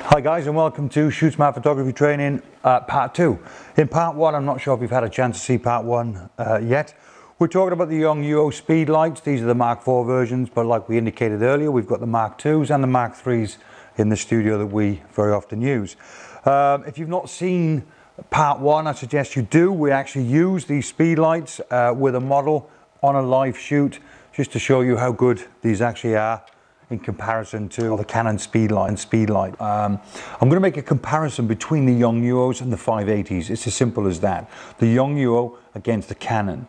Hi guys, and welcome to Shoot Smart Photography Training part 2. In part 1, I'm not sure if you've had a chance to see part 1 yet. We're talking about the Yongnuo speed lights. These are the Mark IV versions, but like we indicated earlier, we've got the Mark IIs and the Mark IIIs in the studio that we very often use. If you've not seen part 1, I suggest you do. We actually use these speed lights with a model on a live shoot, just to show you how good these actually are in comparison to the Canon speed light. I'm going to make a comparison between the Yongnuos and the 580s. It's as simple as that. The Yongnuo against the Canon.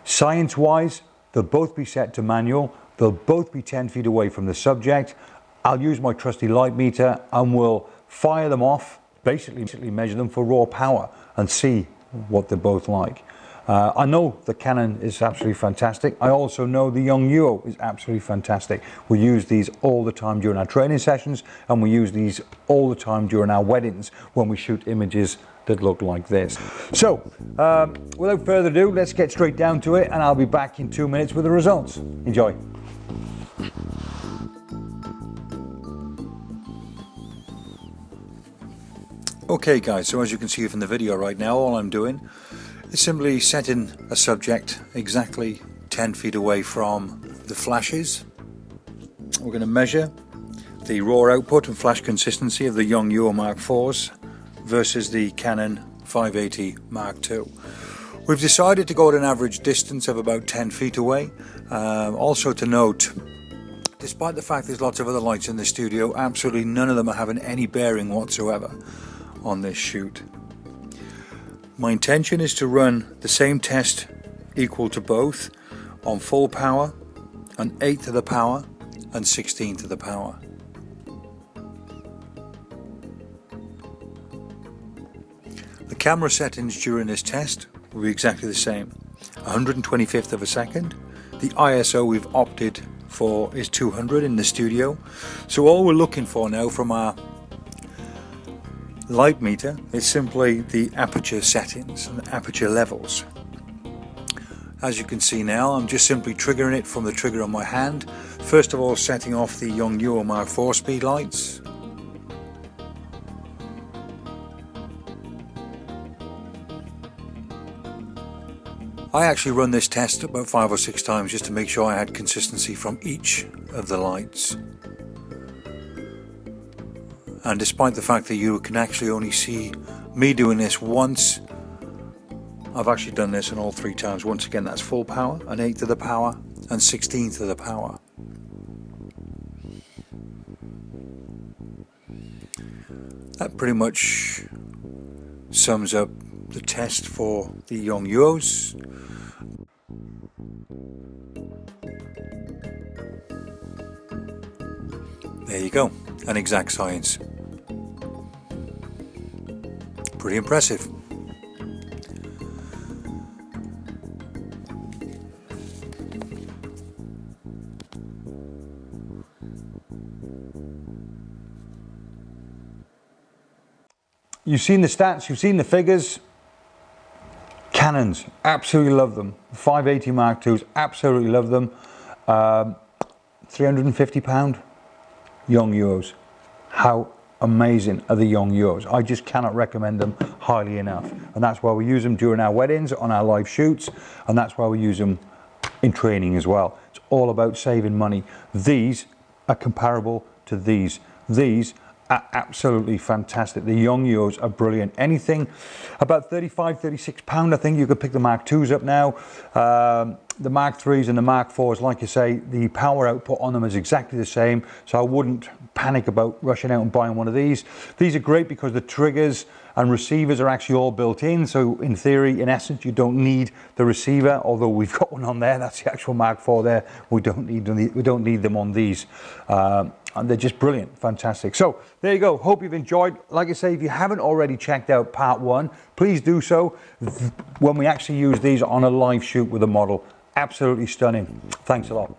Science wise, they'll both be set to manual. They'll both be 10 feet away from the subject. I'll use my trusty light meter and we'll fire them off, basically measure them for raw power and see what they're both like. I know the Canon is absolutely fantastic. I also know the Yongnuo is absolutely fantastic. We use these all the time during our training sessions, and we use these all the time during our weddings when we shoot images that look like this. So, without further ado, let's get straight down to it, and I'll be back in 2 minutes with the results. Enjoy. Okay guys, so as you can see from the video right now, all I'm doing is simply setting a subject exactly 10 feet away from the flashes. We're going to measure the raw output and flash consistency of the Yongnuo Mark IVs versus the Canon 580 Mark II. We've decided to go at an average distance of about 10 feet away. Also to note, despite the fact there's lots of other lights in the studio, absolutely none of them are having any bearing whatsoever on this shoot. My intention is to run the same test equal to both on full power, an 8 to the power and 16 to the power. The camera settings during this test will be exactly the same. 125th of a second. The ISO we've opted for is 200 in the studio. So all we're looking for now from our light meter is simply the aperture settings and the aperture levels. As you can see now, I'm just simply triggering it from the trigger on my hand. First of all, setting off the Yongnuo Mark IV speed lights. I actually run this test about 5 or 6 times just to make sure I had consistency from each of the lights. And despite the fact that you can actually only see me doing this once, I've actually done this on all 3 times. Once again, that's full power, an 8 to the power and 16 to the power. That pretty much sums up the test for the Yongnuos. There you go, an exact science. Pretty impressive. You've seen the stats, you've seen the figures. Canons, absolutely love them. 580 Mark IIs, absolutely love them. £350 Yongnuos. How amazing are the Yongnuos? I just cannot recommend them highly enough. And that's why we use them during our weddings, on our live shoots, and that's why we use them in training as well. It's all about saving money. These are comparable to these. These are absolutely fantastic. The Yongnuos are brilliant. Anything about £35, £36, I think you could pick the Mark IIs up now. The Mark IIIs and the Mark IVs, like you say, the power output on them is exactly the same, so I wouldn't panic about rushing out and buying one of these. These are great because the triggers and receivers are actually all built in. So in theory, in essence, you don't need the receiver, although we've got one on there. That's the actual Mark IV there. We don't need them on these. And they're just brilliant, fantastic. So there you go. Hope you've enjoyed. Like I say, if you haven't already checked out part 1, please do so when we actually use these on a live shoot with a model. Absolutely stunning. Thanks a lot.